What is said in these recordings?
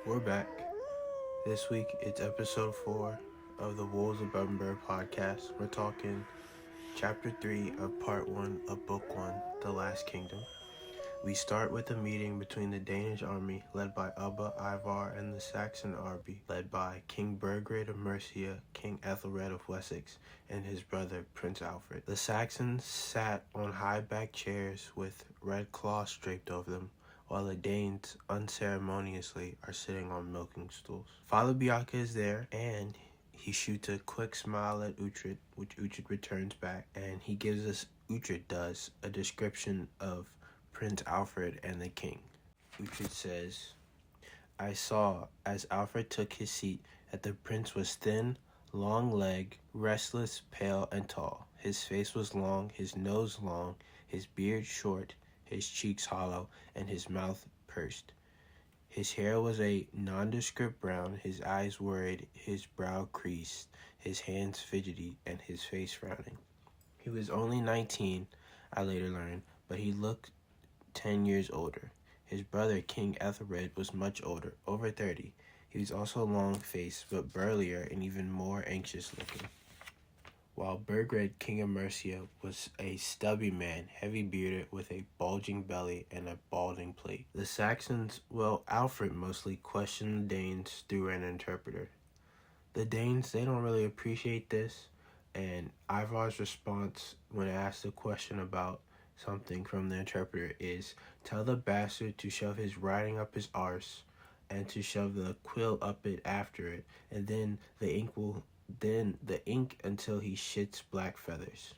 We're back. This week it's episode 4 of the Wolves of Bebbanburg podcast. We're talking chapter 3 of part 1 of book 1, The Last Kingdom. We start with a meeting between the Danish army led by Ubba Ivar and the Saxon army led by King Burgred of Mercia, King Ethelred of Wessex, and his brother Prince Alfred. The Saxons sat on high-backed chairs with red cloths draped over them, while the Danes unceremoniously are sitting on milking stools. Father Bianca is there, and he shoots a quick smile at Uhtred, which Uhtred returns back, and he gives us, Uhtred does, a description of Prince Alfred and the king. Uhtred says, I saw, as Alfred took his seat, that the prince was thin, long-legged, restless, pale, and tall. His face was long, his nose long, his beard short, his cheeks hollow, and his mouth pursed. His hair was a nondescript brown, his eyes worried, his brow creased, his hands fidgety, and his face frowning. He was only 19, I later learned, but he looked 10 years older. His brother, King Alfred, was much older, over 30. He was also long-faced, but burlier and even more anxious-looking. While Burgred, King of Mercia, was a stubby man, heavy-bearded, with a bulging belly and a balding plate. The Saxons, Alfred mostly, questioned the Danes through an interpreter. The Danes, they don't really appreciate this, and Ivar's response when asked a question about something from the interpreter is, tell the bastard to shove his writing up his arse and to shove the quill up it after it, and then the ink until he shits black feathers.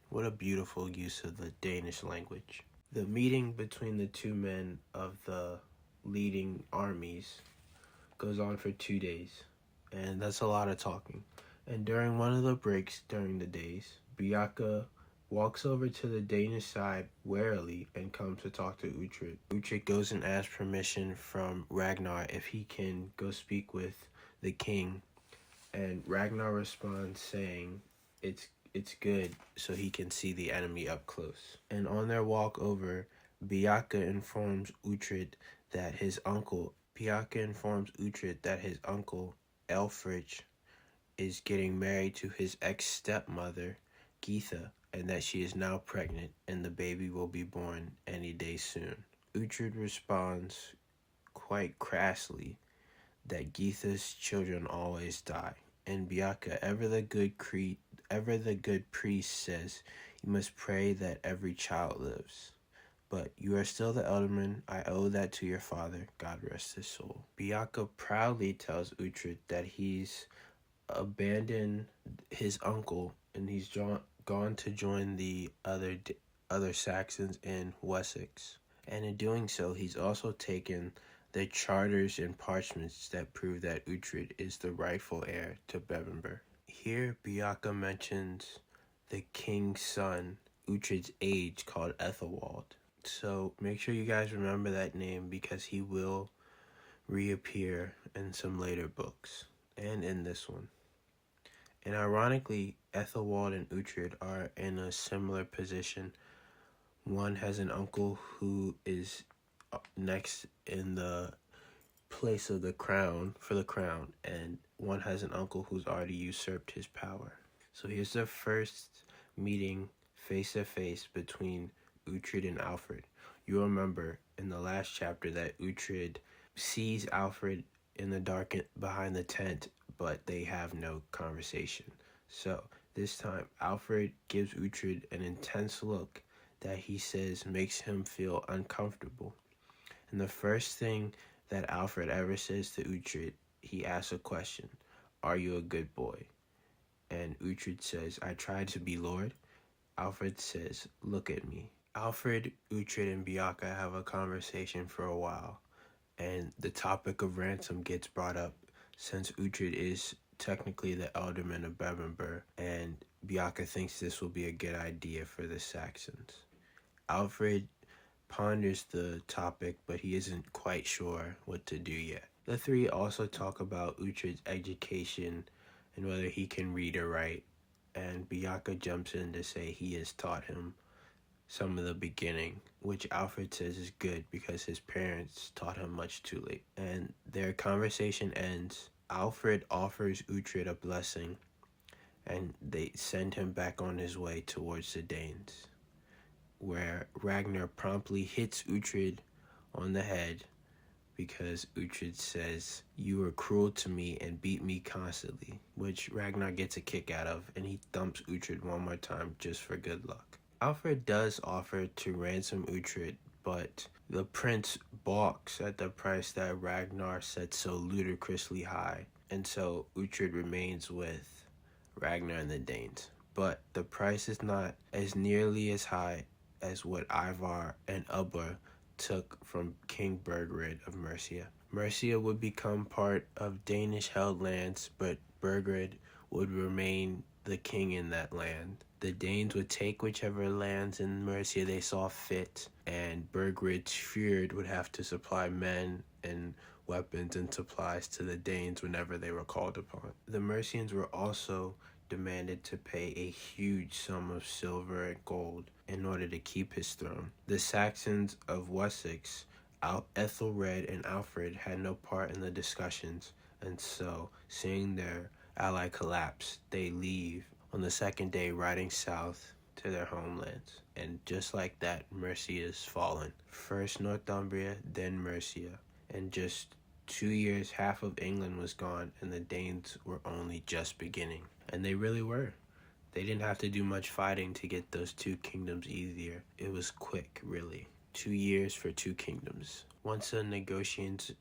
What a beautiful use of the Danish language. The meeting between the two men of the leading armies goes on for 2 days, and that's a lot of talking. And during one of the breaks during the days, Bianca walks over to the Danish side warily and comes to talk to Uhtred. Uhtred goes and asks permission from Ragnar if he can go speak with the king, and Ragnar responds saying it's good so he can see the enemy up close. And on their walk over, Bianca informs Uhtred that his uncle Alfred is getting married to his ex-stepmother, Geetha, and that she is now pregnant and the baby will be born any day soon. Uhtred responds quite crassly that Geetha's children always die, and Bianca, ever the good priest, says, you must pray that every child lives. But you are still the elderman. I owe that to your father. God rest his soul. Bianca proudly tells Uhtred that he's abandoned his uncle and he's gone to join the other Saxons in Wessex. And in doing so, he's also taken the charters and parchments that prove that Uhtred is the rightful heir to Bebbanburg. Here, Bianca mentions the king's son, Uhtred's age, called Ethelwald. So make sure you guys remember that name because he will reappear in some later books and in this one. And ironically, Ethelwald and Uhtred are in a similar position. One has an uncle who is next in the place of the crown, and one has an uncle who's already usurped his power. So here's the first meeting face-to-face between Uhtred and Alfred. You'll remember in the last chapter that Uhtred sees Alfred in the dark behind the tent, but they have no conversation. So this time, Alfred gives Uhtred an intense look that he says makes him feel uncomfortable. And the first thing that Alfred ever says to Uhtred, he asks a question, are you a good boy? And Uhtred says, I try to be, Lord. Alfred says, look at me. Alfred, Uhtred, and Bianca have a conversation for a while, and the topic of ransom gets brought up since Uhtred is technically the alderman of Bebbanburg, and Bianca thinks this will be a good idea for the Saxons. Alfred ponders the topic, but he isn't quite sure what to do yet. The three also talk about Uhtred's education and whether he can read or write, and Bianca jumps in to say he has taught him some of the beginning, which Alfred says is good because his parents taught him much too late. And their conversation ends. Alfred offers Uhtred a blessing, and they send him back on his way towards the Danes, where Ragnar promptly hits Uhtred on the head because Uhtred says, "You were cruel to me and beat me constantly," which Ragnar gets a kick out of, and he thumps Uhtred one more time just for good luck. Alfred does offer to ransom Uhtred, but the prince balks at the price that Ragnar set so ludicrously high, and so Uhtred remains with Ragnar and the Danes. But the price is not as nearly as high as what Ivar and Ubba took from King Burgred of Mercia. Mercia would become part of Danish-held lands, but Burgred would remain the king in that land. The Danes would take whichever lands in Mercia they saw fit, and Burgred's Fjord would have to supply men and weapons and supplies to the Danes whenever they were called upon. The Mercians were also demanded to pay a huge sum of silver and gold in order to keep his throne. The Saxons of Wessex, Ethelred and Alfred, had no part in the discussions, and so, seeing their ally collapse, they leave on the second day, riding south to their homelands. And just like that, Mercia's fallen. First Northumbria, then Mercia. And just 2 years, half of England was gone, and the Danes were only just beginning. And they really were. They didn't have to do much fighting to get those two kingdoms easier. It was quick, really. 2 years for 2 kingdoms. Once the negotiations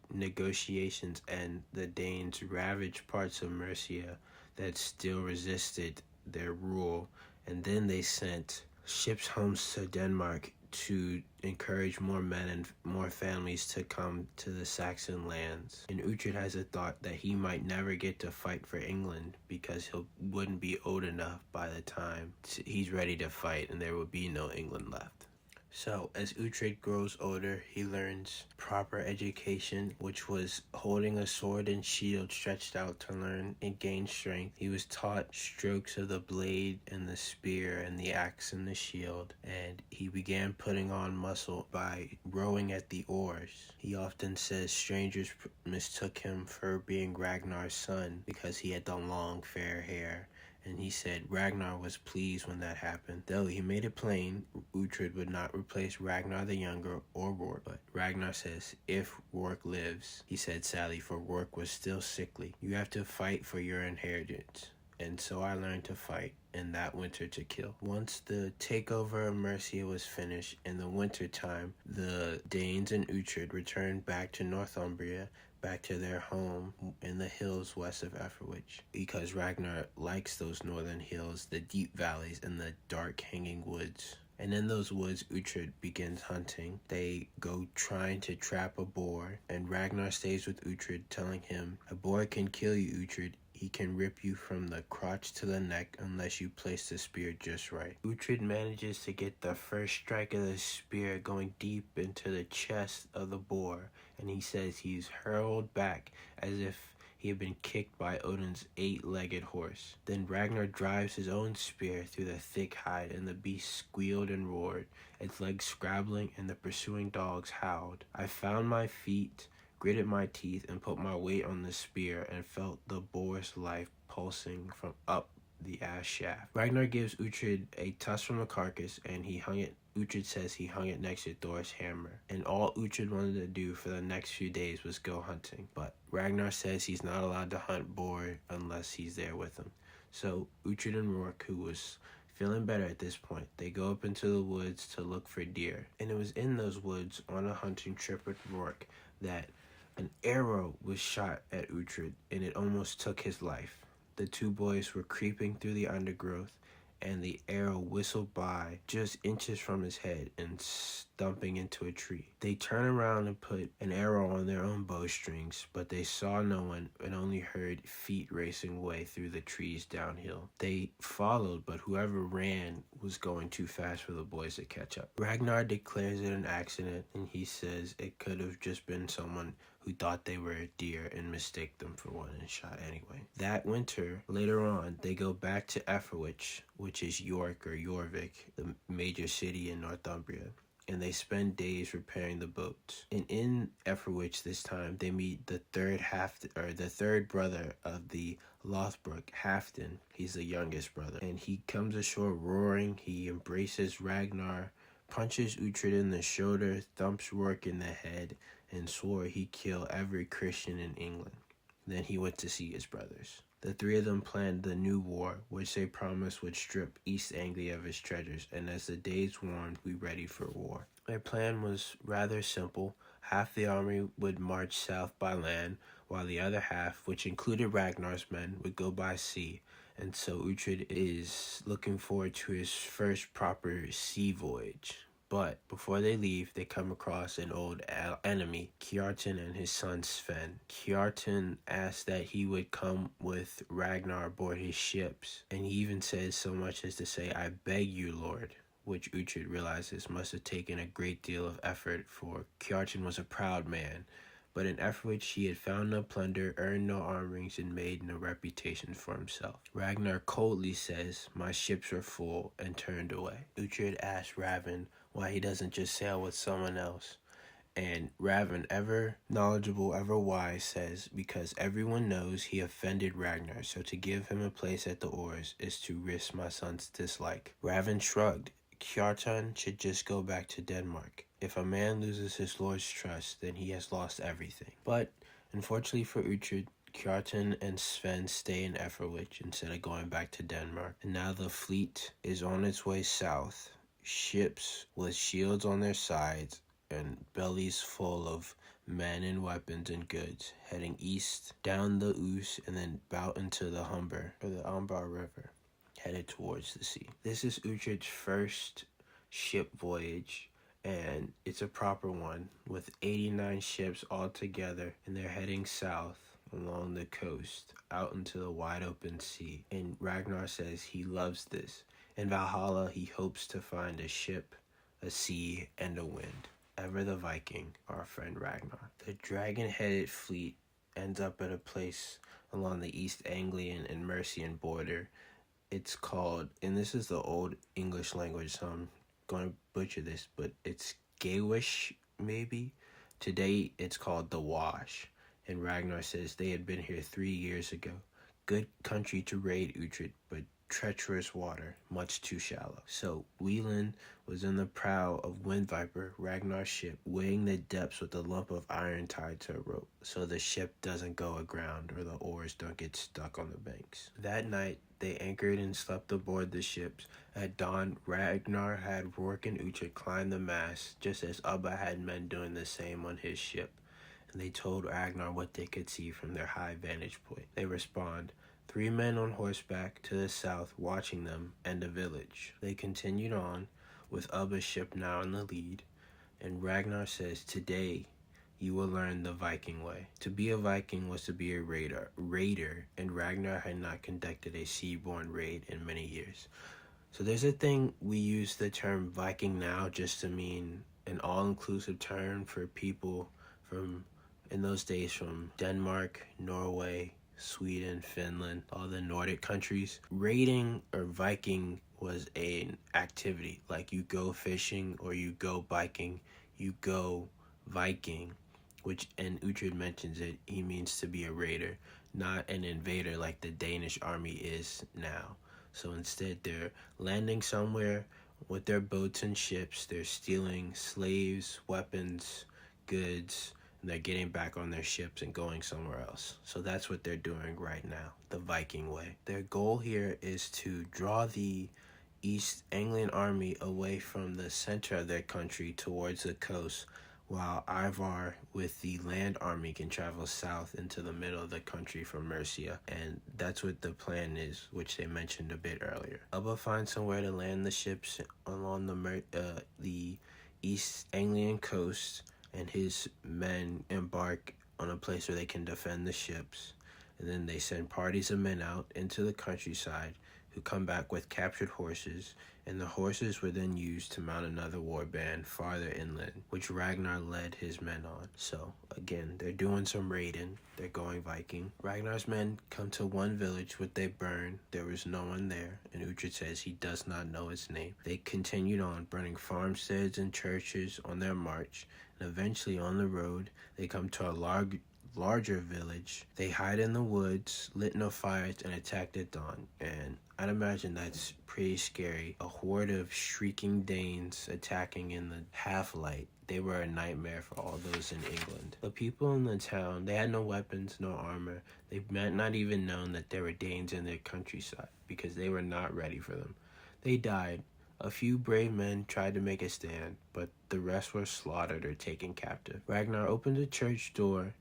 end, the Danes ravaged parts of Mercia that still resisted their rule, and then they sent ships home to Denmark to encourage more men and more families to come to the Saxon lands. And Uhtred has a thought that he might never get to fight for England because he wouldn't be old enough by the time he's ready to fight, and there would be no England left. So, as Uhtred grows older, he learns proper education, which was holding a sword and shield stretched out to learn and gain strength. He was taught strokes of the blade and the spear and the axe and the shield, and he began putting on muscle by rowing at the oars. He often says strangers mistook him for being Ragnar's son because he had the long, fair hair. And he said Ragnar was pleased when that happened. Though he made it plain Uhtred would not replace Ragnar the Younger or Rourke. But Ragnar says, if Rourke lives, he said sadly, for Rourke was still sickly. You have to fight for your inheritance. And so I learned to fight, and that winter to kill. Once the takeover of Mercia was finished in the winter time, the Danes and Uhtred returned back to Northumbria, back to their home in the hills west of Ethelwich, because Ragnar likes those northern hills, the deep valleys, and the dark hanging woods. And in those woods, Uhtred begins hunting. They go trying to trap a boar, and Ragnar stays with Uhtred, telling him, "A boar can kill you, Uhtred. He can rip you from the crotch to the neck unless you place the spear just right." Uhtred manages to get the first strike of the spear going deep into the chest of the boar, and he says he's hurled back as if he had been kicked by Odin's 8-legged horse. Then Ragnar drives his own spear through the thick hide, and the beast squealed and roared, its legs scrabbling, and the pursuing dogs howled. I found my feet, gritted my teeth, and put my weight on the spear, and felt the boar's life pulsing from up the ass shaft. Ragnar gives Uhtred a tusk from the carcass, and he hung it. Uhtred says he hung it next to Thor's hammer, and all Uhtred wanted to do for the next few days was go hunting. But Ragnar says he's not allowed to hunt boar unless he's there with him. So Uhtred and Rourke, who was feeling better at this point, they go up into the woods to look for deer. And it was in those woods on a hunting trip with Rourke that an arrow was shot at Uhtred, and it almost took his life. The two boys were creeping through the undergrowth, and the arrow whistled by just inches from his head and stumping into a tree. They turned around and put an arrow on their own bowstrings, but they saw no one and only heard feet racing away through the trees downhill. They followed, but whoever ran was going too fast for the boys to catch up. Ragnar declares it an accident, and he says it could have just been someone who thought they were deer and mistake them for one and shot anyway. That winter, later on, they go back to Etherwich, which is York or Jorvik, the major city in Northumbria, and they spend days repairing the boats. And in Etherwich this time, they meet the third brother of the Lothbrok, Halfdan. He's the youngest brother, and he comes ashore roaring. He embraces Ragnar, punches Uhtred in the shoulder, thumps Rourke in the head, and swore he'd kill every Christian in England. Then he went to see his brothers. The three of them planned the new war, which they promised would strip East Anglia of its treasures, and as the days warmed, we ready for war. Their plan was rather simple. Half the army would march south by land, while the other half, which included Ragnar's men, would go by sea. And so Uhtred is looking forward to his first proper sea voyage. But before they leave, they come across an old enemy, Kjartan and his son Sven. Kjartan asks that he would come with Ragnar aboard his ships, and he even says so much as to say, "I beg you, Lord," which Uhtred realizes must have taken a great deal of effort, for Kjartan was a proud man. But in Etherwich he had found no plunder, earned no armorings, and made no reputation for himself. Ragnar coldly says, "My ships are full," and turned away. Uhtred asks Raven why he doesn't just sail with someone else. And Raven, ever knowledgeable, ever wise, says, "Because everyone knows he offended Ragnar, so to give him a place at the oars is to risk my son's dislike." Raven shrugged. Kjartan should just go back to Denmark. If a man loses his lord's trust, then he has lost everything. But, unfortunately for Uhtred, Kjartan and Sven stay in Etherwich instead of going back to Denmark. And now the fleet is on its way south. Ships with shields on their sides and bellies full of men and weapons and goods, heading east down the Ouse and then out into the Humber, or the Ambar River, headed towards the sea. This is Uhtred's first ship voyage, and it's a proper one, with 89 ships all together, and they're heading south along the coast, out into the wide open sea. And Ragnar says he loves this. In Valhalla, he hopes to find a ship, a sea, and a wind. Ever the Viking, our friend Ragnar. The dragon-headed fleet ends up at a place along the East Anglian and Mercian border. It's called, and this is the old English language, so I'm going to butcher this, but it's Gaelish, maybe? Today, it's called the Wash. And Ragnar says they had been here 3 years ago. Good country to raid, Uhtred, but treacherous water, much too shallow. So Wieland was in the prow of Windviper, Ragnar's ship, weighing the depths with a lump of iron tied to a rope, so the ship doesn't go aground or the oars don't get stuck on the banks. That night, they anchored and slept aboard the ships. At dawn, Ragnar had Rourke and Uhtred climb the mast, just as Ubba had men doing the same on his ship. And they told Ragnar what they could see from their high vantage point. They respond, 3 men on horseback to the south watching them, and a village. They continued on, with Ubba's ship now in the lead, and Ragnar says, "Today you will learn the Viking way." To be a Viking was to be a raider, and Ragnar had not conducted a seaborne raid in many years. So there's a thing, we use the term Viking now just to mean an all-inclusive term for people from, in those days, from Denmark, Norway, Sweden, Finland, all the Nordic countries. Raiding or Viking was an activity. Like you go fishing or you go biking, you go Viking, which, and Uhtred mentions it, he means to be a raider, not an invader like the Danish army is now. So instead they're landing somewhere with their boats and ships, they're stealing slaves, weapons, goods, and they're getting back on their ships and going somewhere else. So that's what they're doing right now, the Viking way. Their goal here is to draw the East Anglian army away from the center of their country towards the coast, while Ivar with the land army can travel south into the middle of the country from Mercia. And that's what the plan is, which they mentioned a bit earlier. Ubba finds somewhere to land the ships along the East Anglian coast, and his men embark on a place where they can defend the ships. And then they send parties of men out into the countryside, who come back with captured horses, and the horses were then used to mount another war band farther inland, which Ragnar led his men on. So, again, they're doing some raiding. They're going Viking. Ragnar's men come to one village which they burn. There was no one there, and Uhtred says he does not know its name. They continued on, burning farmsteads and churches on their march, and eventually on the road, they come to a larger village. They hide in the woods, lit no fires, and attacked at dawn. And I'd imagine that's pretty scary. A horde of shrieking Danes attacking in the half-light. They were a nightmare for all those in England. The people in the town, they had no weapons, no armor. They might not even known that there were Danes in their countryside because they were not ready for them. They died. A few brave men tried to make a stand, but the rest were slaughtered or taken captive. Ragnar opened a church door,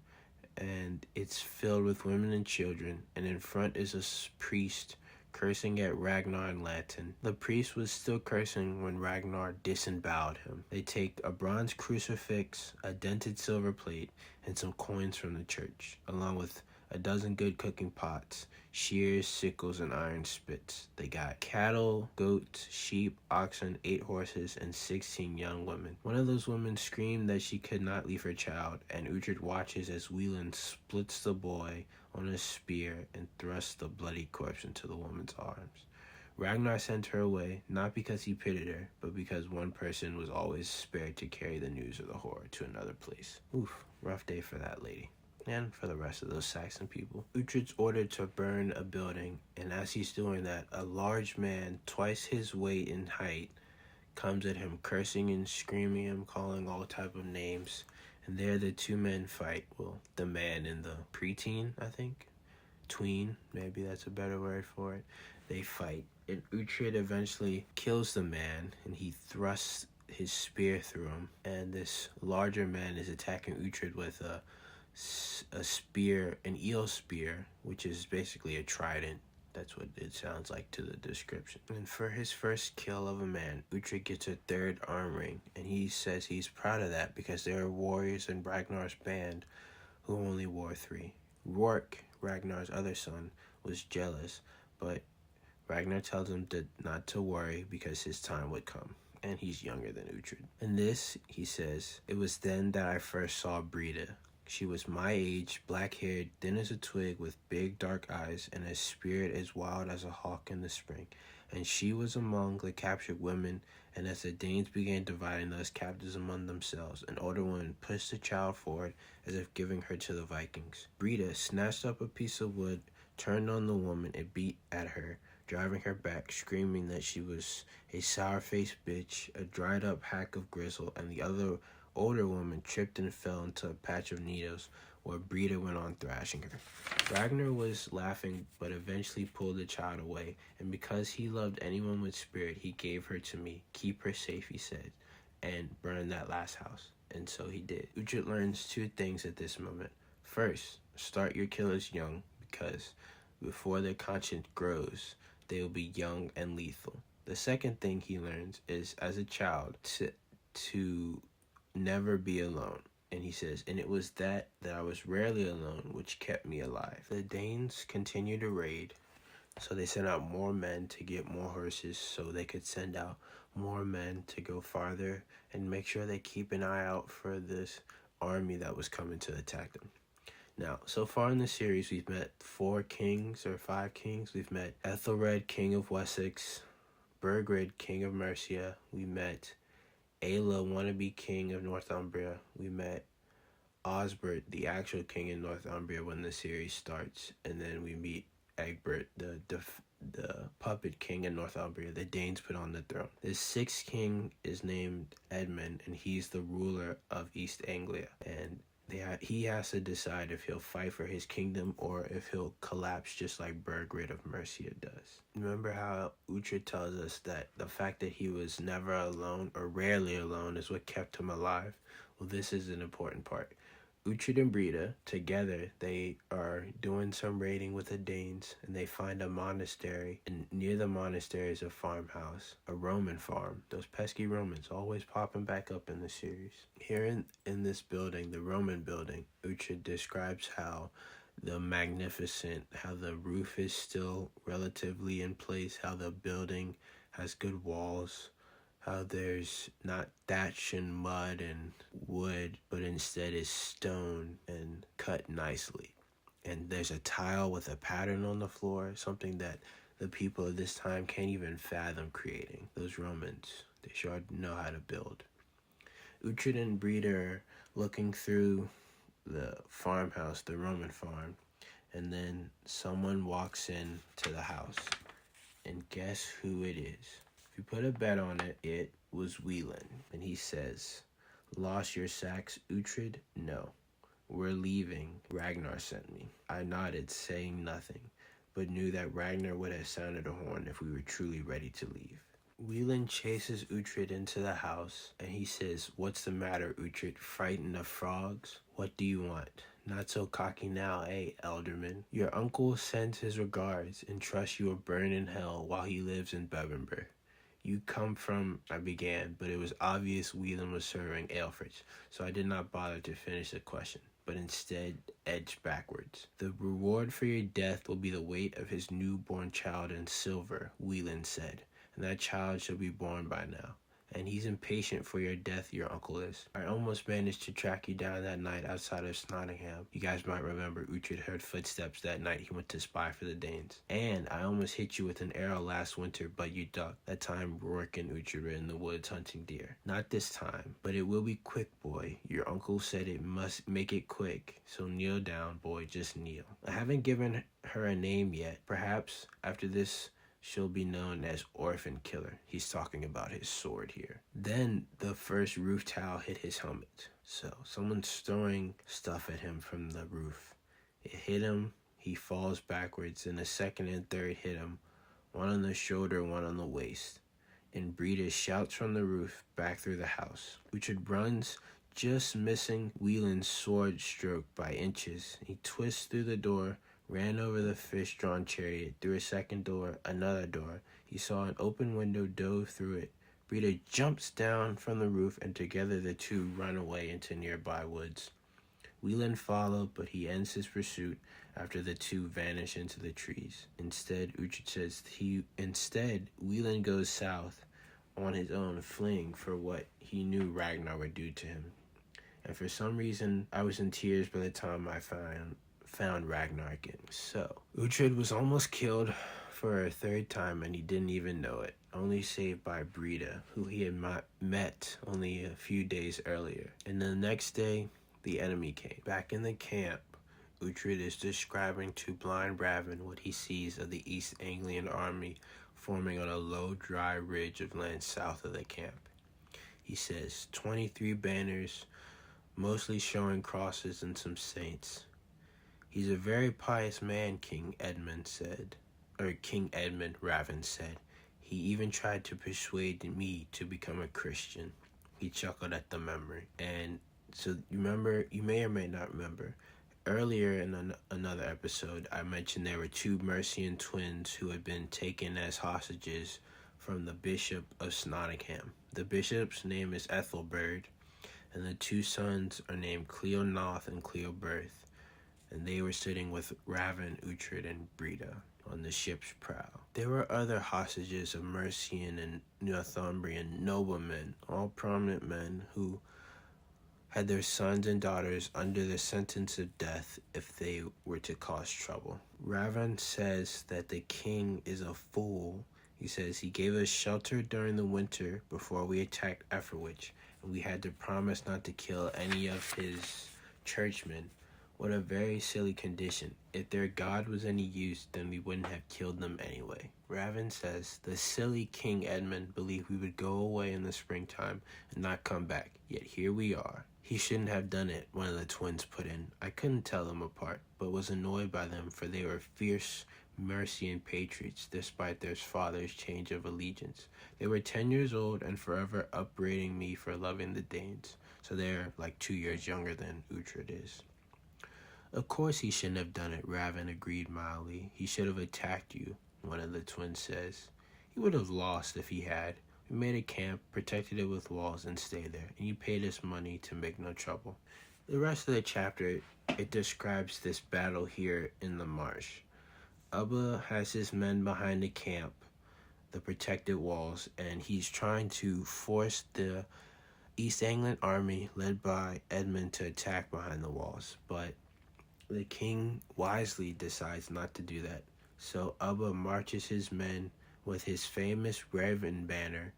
and it's filled with women and children, and in front is a priest cursing at Ragnar in Latin. The priest was still cursing when Ragnar disemboweled him. They take a bronze crucifix, a dented silver plate, and some coins from the church, along with a dozen good cooking pots, shears, sickles, and iron spits. They got cattle, goats, sheep, oxen, 8 horses, and 16 young women. One of those women screamed that she could not leave her child, and Uhtred watches as Wieland splits the boy on a spear and thrusts the bloody corpse into the woman's arms. Ragnar sent her away, not because he pitied her, but because one person was always spared to carry the news of the horror to another place. Oof, rough day for that lady. And for the rest of those Saxon people. Uhtred's ordered to burn a building, and as he's doing that, a large man, twice his weight in height, comes at him, cursing and screaming him, calling all type of names. And there the two men fight. Well, the man and the preteen, I think. Tween, maybe that's a better word for it. They fight. And Uhtred eventually kills the man, and he thrusts his spear through him. And this larger man is attacking Uhtred with a spear, an eel spear, which is basically a trident. That's what it sounds like to the description. And for his first kill of a man, Uhtred gets a 3rd arm ring, and he says he's proud of that because there are warriors in Ragnar's band who only wore 3. Rourke, Ragnar's other son, was jealous, but Ragnar tells him not to worry because his time would come, and he's younger than Uhtred. And this, he says, it was then that I first saw Breda. She was my age, black-haired, thin as a twig, with big dark eyes, and a spirit as wild as a hawk in the spring. And she was among the captured women, and as the Danes began dividing those captives among themselves, an older woman pushed the child forward as if giving her to the Vikings. Breda snatched up a piece of wood, turned on the woman, and beat at her, driving her back, screaming that she was a sour-faced bitch, a dried-up hack of grizzle, and the other older woman tripped and fell into a patch of needles where Breda went on thrashing her. Ragnar was laughing, but eventually pulled the child away, and because he loved anyone with spirit, he gave her to me. Keep her safe, he said, and burn that last house. And so he did. Uhtred learns 2 things at this moment. First, start your killers young, because before their conscience grows, they will be young and lethal. The second thing he learns is, as a child, to never be alone. And he says, and it was that I was rarely alone which kept me alive. The Danes continued to raid, so they sent out more men to get more horses so they could send out more men to go farther and make sure they keep an eye out for this army that was coming to attack them. Now, so far in the series, we've met 4 kings or 5 kings. We've met Ethelred, king of Wessex, Burgred, king of Mercia. We met Aella, wannabe king of Northumbria. We met Osbert, the actual king in Northumbria when the series starts. And then we meet Egbert, the puppet king in Northumbria the Danes put on the throne. The 6th king is named Edmund, and he's the ruler of East Anglia. And he has to decide if he'll fight for his kingdom or if he'll collapse just like Burgred of Mercia does. Remember how Uhtred tells us that the fact that he was never alone or rarely alone is what kept him alive? Well, this is an important part. Uhtred and Breda, together, they are doing some raiding with the Danes, and they find a monastery, and near the monastery is a farmhouse, a Roman farm. Those pesky Romans always popping back up in the series. Here in this building, the Roman building, Uhtred describes how the magnificent, how the roof is still relatively in place, how the building has good walls, how there's not thatch and mud and wood, but instead is stone and cut nicely. And there's a tile with a pattern on the floor, something that the people of this time can't even fathom creating. Those Romans, they sure know how to build. Uhtred and Breda are looking through the farmhouse, the Roman farm, and then someone walks in to the house. And guess who it is? If you put a bet on it, it was Wieland. And he says, "Lost your sacks, Uhtred?" "No. We're leaving. Ragnar sent me." I nodded, saying nothing, but knew that Ragnar would have sounded a horn if we were truly ready to leave. Wieland chases Uhtred into the house, and he says, "What's the matter, Uhtred? Frightened of frogs? What do you want?" "Not so cocky now, eh, Alderman? Your uncle sends his regards and trusts you will burn in hell while he lives in Bebbanburg." "You come from," I began, but it was obvious Wieland was serving Alfred, so I did not bother to finish the question, but instead edged backwards. "The reward for your death will be the weight of his newborn child in silver," Wieland said, "and that child shall be born by now. And he's impatient for your death, your uncle is. I almost managed to track you down that night outside of Nottingham. You guys might remember Uhtred heard footsteps that night he went to spy for the Danes. And I almost hit you with an arrow last winter, but you ducked. That time Rourke and Uhtred were in the woods hunting deer. Not this time, but it will be quick, boy. Your uncle said it must make it quick. So kneel down, boy, just kneel." I haven't given her a name yet. Perhaps after this she'll be known as Orphan Killer. He's talking about his sword here. Then the first roof tile hit his helmet. So someone's throwing stuff at him from the roof. It hit him. He falls backwards, and the second and third hit him. One on the shoulder, one on the waist. And Breda shouts from the roof back through the house. Uhtred runs, just missing Wieland's sword stroke by inches. He twists through the door, ran over the fish-drawn chariot, through a second door, another door. He saw an open window, dove through it. Breda jumps down from the roof, and together the two run away into nearby woods. Wieland followed, but he ends his pursuit after the two vanish into the trees. Instead, Uhtred says Wieland goes south on his own, fleeing for what he knew Ragnar would do to him. And for some reason, I was in tears by the time I found Ragnar again. So, Uhtred was almost killed for a third time, and he didn't even know it, only saved by Breda, who he had met only a few days earlier. And the next day, the enemy came. Back in the camp, Uhtred is describing to blind Raven what he sees of the East Anglian army forming on a low, dry ridge of land south of the camp. He says, 23 banners, mostly showing crosses and some saints. "He's a very pious man," King Edmund, Raven said. "He even tried to persuade me to become a Christian." He chuckled at the memory. And so you may or may not remember, earlier in another episode, I mentioned there were two Mercian twins who had been taken as hostages from the Bishop of Nottingham. The bishop's name is Ethelbert, and the two sons are named Cleonoth and Cleoberth. And they were sitting with Raven, Uhtred, and Breda on the ship's prow. There were other hostages of Mercian and Northumbrian noblemen, all prominent men who had their sons and daughters under the sentence of death if they were to cause trouble. Raven says that the king is a fool. He says he gave us shelter during the winter before we attacked Ephraim, and we had to promise not to kill any of his churchmen. What a very silly condition. If their God was any use, then we wouldn't have killed them anyway. Raven says the silly King Edmund believed we would go away in the springtime and not come back, yet here we are. He shouldn't have done it, one of the twins put in. I couldn't tell them apart, but was annoyed by them, for they were fierce Mercian patriots, despite their father's change of allegiance. They were 10 years old and forever upbraiding me for loving the Danes, so they're like 2 years younger than Uhtred is. Of course he shouldn't have done it, Raven agreed mildly. He should have attacked you, one of the twins says. He would have lost if he had. We made a camp, protected it with walls, and stayed there, and you paid us money to make no trouble. The rest of the chapter, it describes this battle here in the marsh. Ubba has his men behind the camp, the protected walls, and he's trying to force the East Anglian army led by Edmund to attack behind the walls. But the king wisely decides not to do that. So Ubba marches his men with his famous raven banner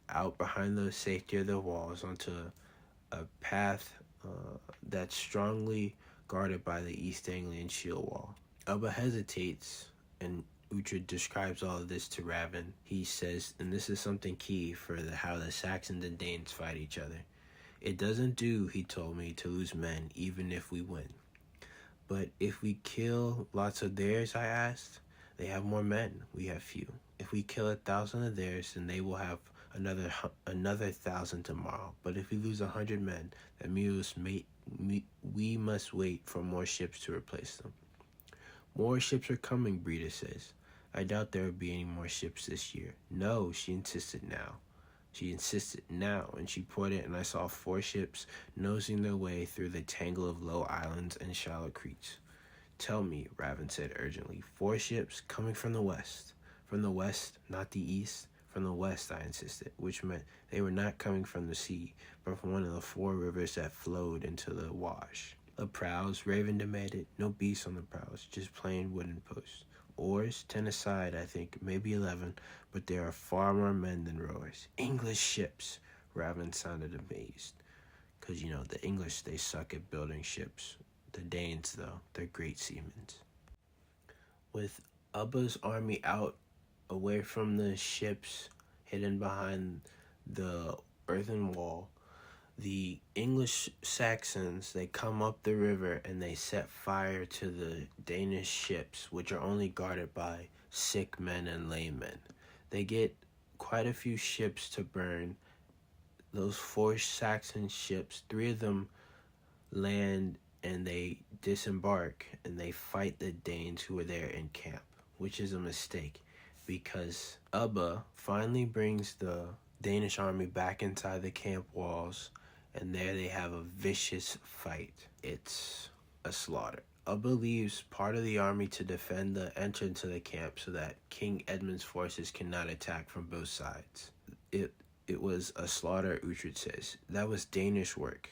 out behind the safety of the walls onto a path that's strongly guarded by the East Anglian shield wall. Ubba hesitates, and Uhtred describes all of this to Raven. He says, and this is something key for how the Saxons and Danes fight each other. It doesn't do, he told me, to lose men, even if we win. But if we kill lots of theirs, I asked, they have more men, we have few. If we kill 1,000 of theirs, then they will have another 1,000 tomorrow. But if we lose 100 men, that means we must wait for more ships to replace them. More ships are coming, Brita says. I doubt there will be any more ships this year. No, she insisted now, and she pointed, and I saw 4 ships nosing their way through the tangle of low islands and shallow creeks. Tell me, Raven said urgently. 4 ships coming from the west. From the west, not the east. From the west, I insisted, which meant they were not coming from the sea, but from one of the 4 rivers that flowed into the wash. The prows, Raven demanded. No beasts on the prows, just plain wooden posts. Oars, 10 aside, I think, maybe 11, but there are far more men than rowers. English ships, Raven sounded amazed. Because, the English, they suck at building ships. The Danes, though, they're great seamen. With Ubba's army out, away from the ships, hidden behind the earthen wall, the English Saxons, they come up the river and they set fire to the Danish ships, which are only guarded by sick men and laymen. They get quite a few ships to burn. Those 4 Saxon ships, 3 of them land and they disembark and they fight the Danes who are there in camp, which is a mistake because Ubba finally brings the Danish army back inside the camp walls, and there they have a vicious fight. It's a slaughter. Ubba leaves part of the army to defend the entrance to the camp so that King Edmund's forces cannot attack from both sides. It was a slaughter, Uhtred says. That was Danish work.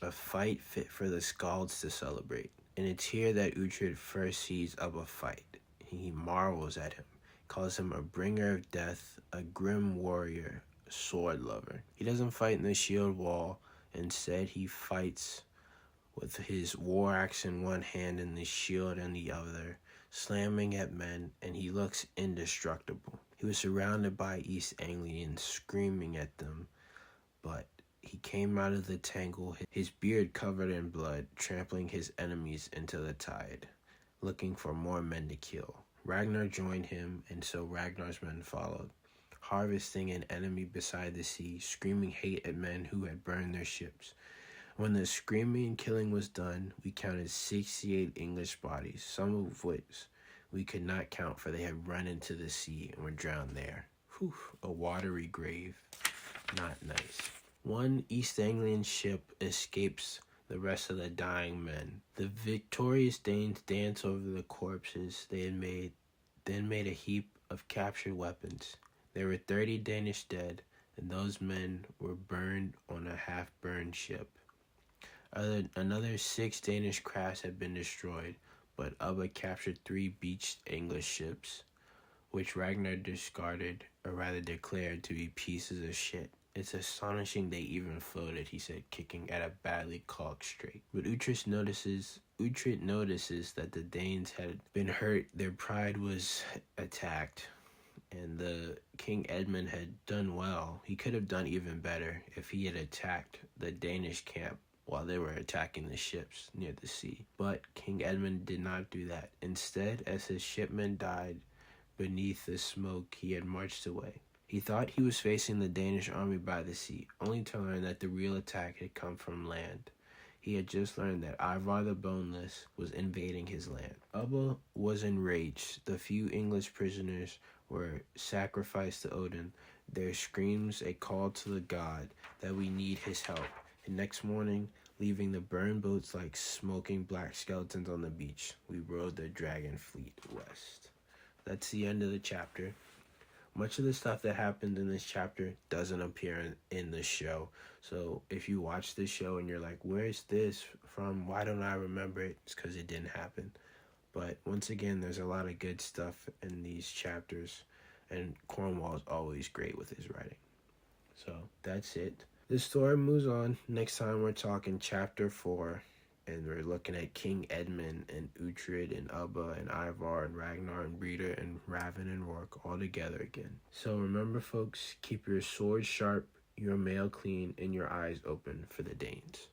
A fight fit for the Scalds to celebrate. And it's here that Uhtred first sees Ubba fight. He marvels at him, calls him a bringer of death, a grim warrior, a sword lover. He doesn't fight in the shield wall. Instead, he fights with his war axe in one hand and the shield in the other, slamming at men, and he looks indestructible. He was surrounded by East Anglians screaming at them, but he came out of the tangle, his beard covered in blood, trampling his enemies into the tide, looking for more men to kill. Ragnar joined him, and so Ragnar's men followed, harvesting an enemy beside the sea, screaming hate at men who had burned their ships. When the screaming and killing was done, we counted 68 English bodies, some of which we could not count, for they had run into the sea and were drowned there. Whew, a watery grave. Not nice. One East Anglian ship escapes the rest of the dying men. The victorious Danes dance over the corpses they had made, then made a heap of captured weapons. There were 30 Danish dead, and those men were burned on a half-burned ship. Another 6 Danish crafts had been destroyed, but Ubba captured 3 beached English ships, which Ragnar discarded, or rather declared to be pieces of shit. It's astonishing they even floated, he said, kicking at a badly caulked strait. But Uhtred notices that the Danes had been hurt, their pride was attacked, and the King Edmund had done well. He could have done even better if he had attacked the Danish camp while they were attacking the ships near the sea. But King Edmund did not do that. Instead, as his shipmen died beneath the smoke, he had marched away. He thought he was facing the Danish army by the sea, only to learn that the real attack had come from land. He had just learned that Ivar the Boneless was invading his land. Ubba was enraged. The few English prisoners were sacrificed to Odin, their screams a call to the god that we need his help. And next morning, Leaving the burned boats like smoking black skeletons on the beach, we rode the dragon fleet west. That's the end of the chapter. Much of the stuff that happened in this chapter doesn't appear in the show. So if you watch the show and you're like, where's this from? Why don't I remember it? It's because it didn't happen. But once again, there's a lot of good stuff in these chapters. And Cornwall is always great with his writing. So that's it. The story moves on. Next time we're talking chapter 4. And we're looking at King Edmund and Uhtred and Ubba and Ivar and Ragnar and Breda and Raven and Rourke all together again. So remember, folks, keep your sword sharp, your mail clean, and your eyes open for the Danes.